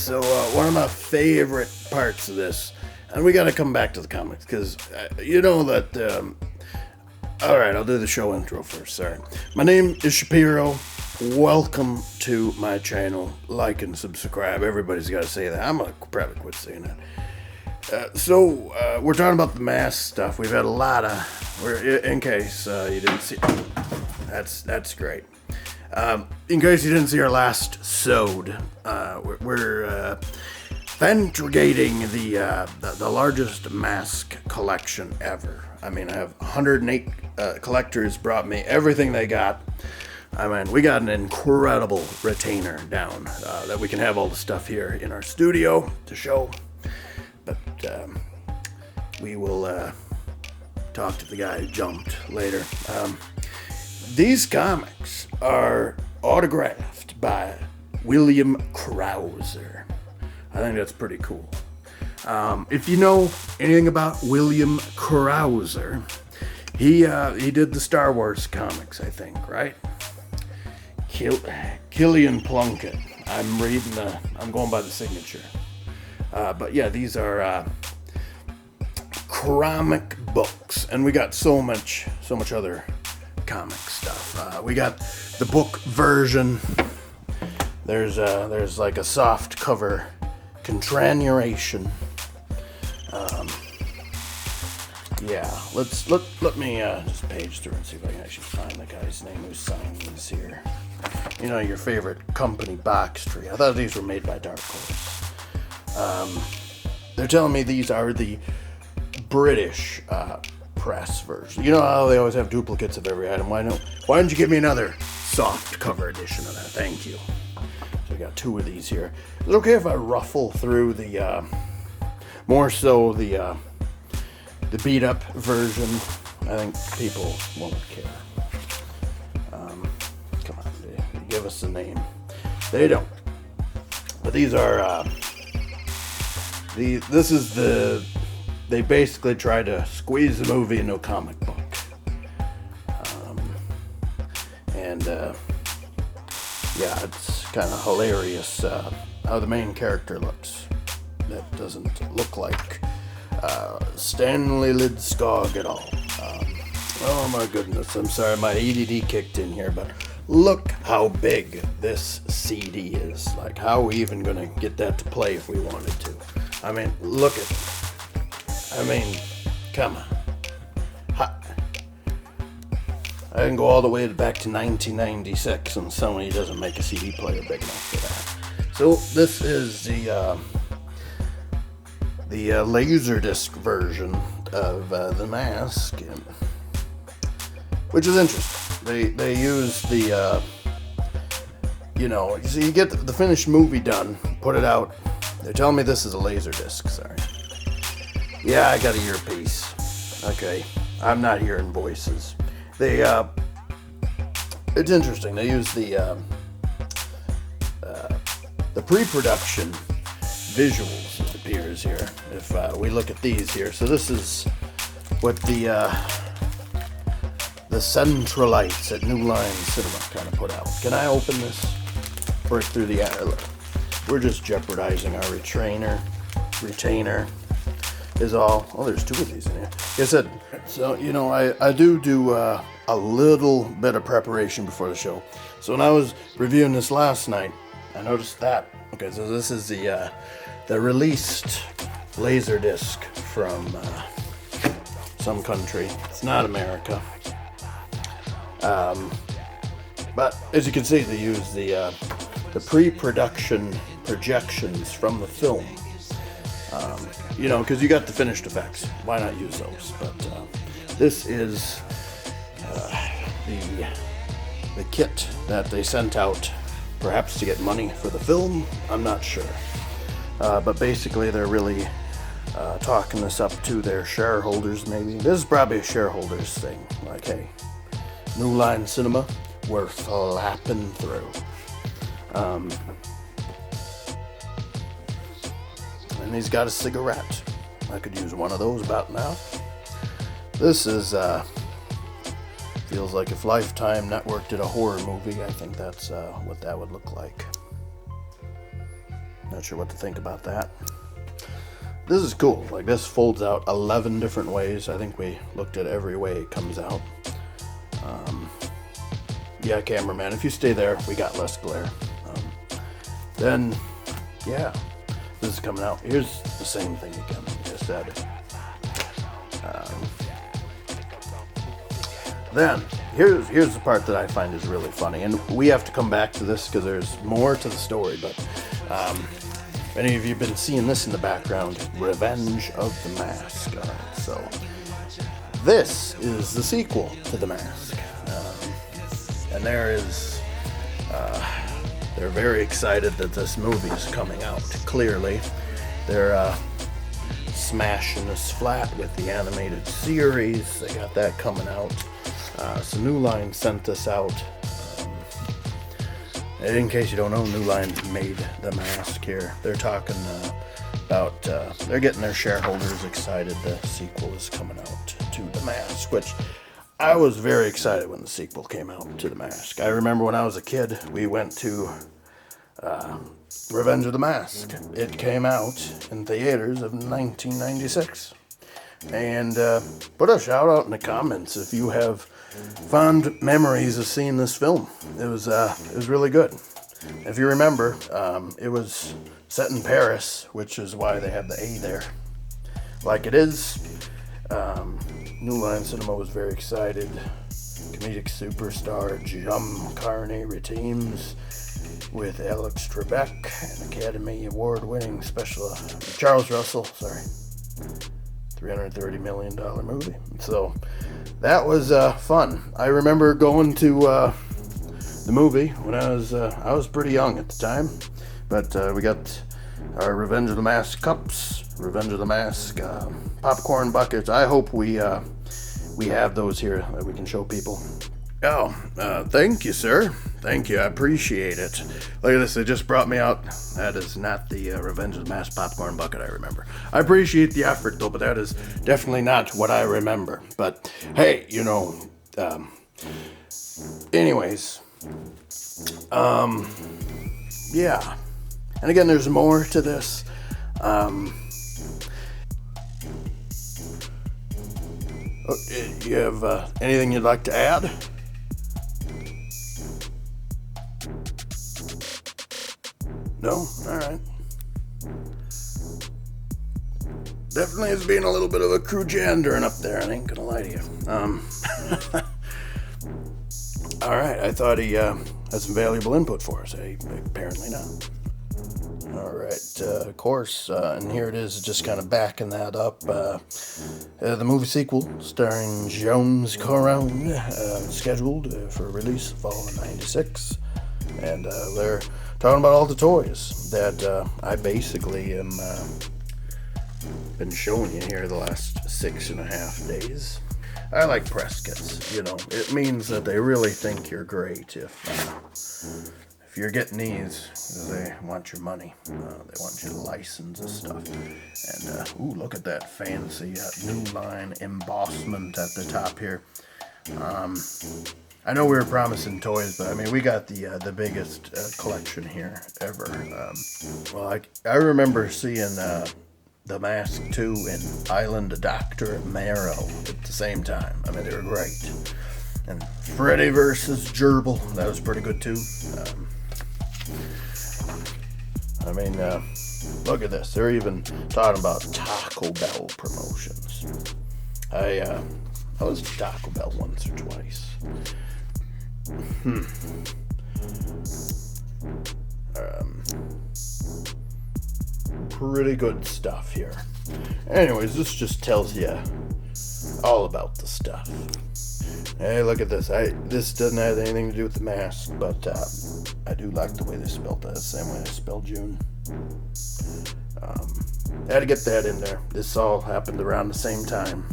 So one of my favorite parts of this, and we got to come back to the comics because you know that. All right, I'll do the show intro first. Sorry, my name is Shapiro. Welcome to my channel. Like and subscribe. Everybody's got to say that. I'm gonna probably quit saying that. So we're talking about the mask stuff. We've had a lot of. In case you didn't see, that's great. In case you didn't see our last sode, we're ventrigating the largest mask collection ever. I mean, I have 108 collectors brought me everything they got. I mean, we got an incredible retainer down that we can have all the stuff here in our studio to show. But we will talk to the guy who jumped later. These comics are autographed by William Krauser. I think that's pretty cool. If you know anything about William Krauser, he did the Star Wars comics, I think, right? Killian Plunkett. I'm going by the signature. But yeah, these are comic books, and we got so much other comic stuff. We got the book version. There's like a soft cover contranuration. Yeah, let me just page through and see if I can actually find the guy's name who signed these here. You know, your favorite company, Box Tree. I thought these were made by Dark Horse. They're telling me these are the British press version. You know how they always have duplicates of every item? Why don't you give me another soft cover edition of that? Thank you. So we got two of these here. Is it okay if I ruffle through the more so the beat up version? I think people won't care. Come on, they give us a name. They don't. But these are they basically try to squeeze the movie into a comic book. Yeah, it's kind of hilarious how the main character looks. That doesn't look like Stanley Lidskog at all. Oh my goodness, I'm sorry, my ADD kicked in here, but look how big this CD is. Like, how are we even gonna get that to play if we wanted to? I mean, look at it. I mean, come on. I can go all the way back to 1996 and Sony doesn't make a CD player big enough for that. So this is the Laserdisc version of the mask, which is interesting. They use the so you get the finished movie done, put it out. They're telling me this is a Laserdisc. Sorry. Yeah, I got a earpiece. Okay, I'm not hearing voices. It's interesting. They use the pre-production visuals, it appears here. If we look at these here, so this is what the Centralites at New Line Cinema kind of put out. Can I open this? Break through the air. We're just jeopardizing our retainer. Is all. Oh, there's two of these in here. Like I said, so I do a little bit of preparation before the show. So when I was reviewing this last night, I noticed that. Okay, so this is the released Laserdisc from some country. It's not America. But as you can see, they use the pre-production projections from the film. Because you got the finished effects. Why not use those? But this is the kit that they sent out, perhaps to get money for the film. I'm not sure. But basically, they're really talking this up to their shareholders, maybe. This is probably a shareholders thing. Like, hey, New Line Cinema, we're flapping through. And he's got a cigarette. I could use one of those about now. This is, feels like if Lifetime Network did a horror movie, I think that's what that would look like. Not sure what to think about that. This is cool. Like, this folds out 11 different ways. I think we looked at every way it comes out. Yeah, cameraman, if you stay there, we got less glare. Then, yeah, this is coming out. Here's the same thing again, like I said. Then, here's the part that I find is really funny. And we have to come back to this because there's more to the story. But if any of you have been seeing this in the background, Revenge of the Mask. So, this is the sequel to The Mask. And they're very excited that this movie is coming out. Clearly, they're smashing us flat with the animated series. They got that coming out. So New Line sent this out. And in case you don't know, New Line made The Mask here. They're talking about, they're getting their shareholders excited. The sequel is coming out to The Mask, which I was very excited when the sequel came out to The Mask. I remember when I was a kid, we went to Revenge of the Mask. It came out in theaters of 1996. And put a shout out in the comments if you have fond memories of seeing this film. It was really good. If you remember, it was set in Paris, which is why they have the A there. Like it is. New Line Cinema was very excited. Comedic superstar Jim Carney reteams with Alex Trebek, an Academy Award-winning special Charles Russell. $330 million movie. So that was fun. I remember going to the movie when I was pretty young at the time, but we got our Revenge of the Mask cups, Revenge of the Mask popcorn buckets. I hope we have those here that we can show people. Oh, thank you, sir. Thank you. I appreciate it. Look at this. They just brought me out. That is not the Revenge of the Mask popcorn bucket I remember. I appreciate the effort, though, but that is definitely not what I remember. But, hey, anyways. Yeah. And again, there's more to this. You have anything you'd like to add? No? Alright. Definitely is being a little bit of a crew jandering up there, I ain't gonna lie to you. Alright, I thought he had some valuable input for us. Apparently not. Alright, of course, and here it is, just kind of backing that up. The movie sequel, starring Jones Corone, scheduled for release fall of '96. And they're talking about all the toys that I basically am been showing you here the last 6.5 days. I like press kits, It means that they really think you're great if you're getting these. They want your money. They want you to license this stuff. And ooh, look at that fancy New Line embossment at the top here. I know we were promising toys, but I mean, we got the biggest collection here ever. I remember seeing The Mask 2 and Island of Dr. Marrow at the same time. I mean, they were great. And Freddy versus Gerbil, that was pretty good too. Look at this. They're even talking about Taco Bell promotions. I was to Taco Bell once or twice. Pretty good stuff here. Anyways, this just tells you all about the stuff. Hey, look at this. This doesn't have anything to do with the mask, but I do like the way they spelled that. Same way I spelled June. I had to get that in there. This all happened around the same time.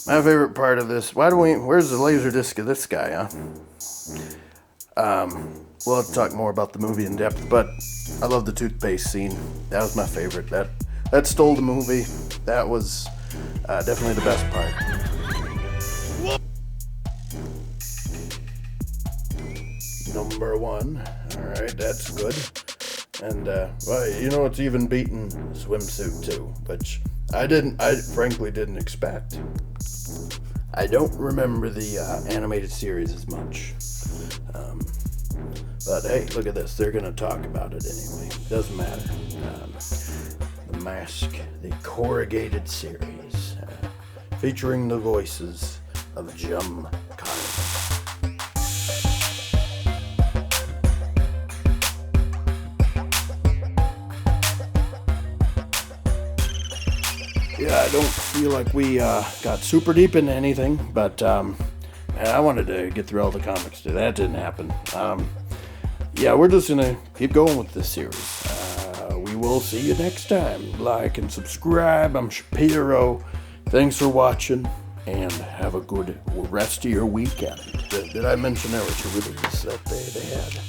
My favorite part of this, where's the Laserdisc of this guy, huh? We'll have to talk more about the movie in depth, but I love the toothpaste scene. That was my favorite. That stole the movie. That was definitely the best part. Number 1. Alright, that's good. And, well, you know, it's even beaten Swimsuit too, which I frankly didn't expect. I don't remember the animated series as much. But hey, look at this. They're going to talk about it anyway. Doesn't matter. The Mask, the corrugated series, featuring the voices of Jum Carnival. Yeah, I don't feel like we got super deep into anything, but I wanted to get through all the comics today. That didn't happen. Yeah, we're just gonna keep going with this series. We will see you next time. Like and subscribe. I'm Shapiro. Thanks for watching, and have a good rest of your weekend. Did I mention there was a release that they had?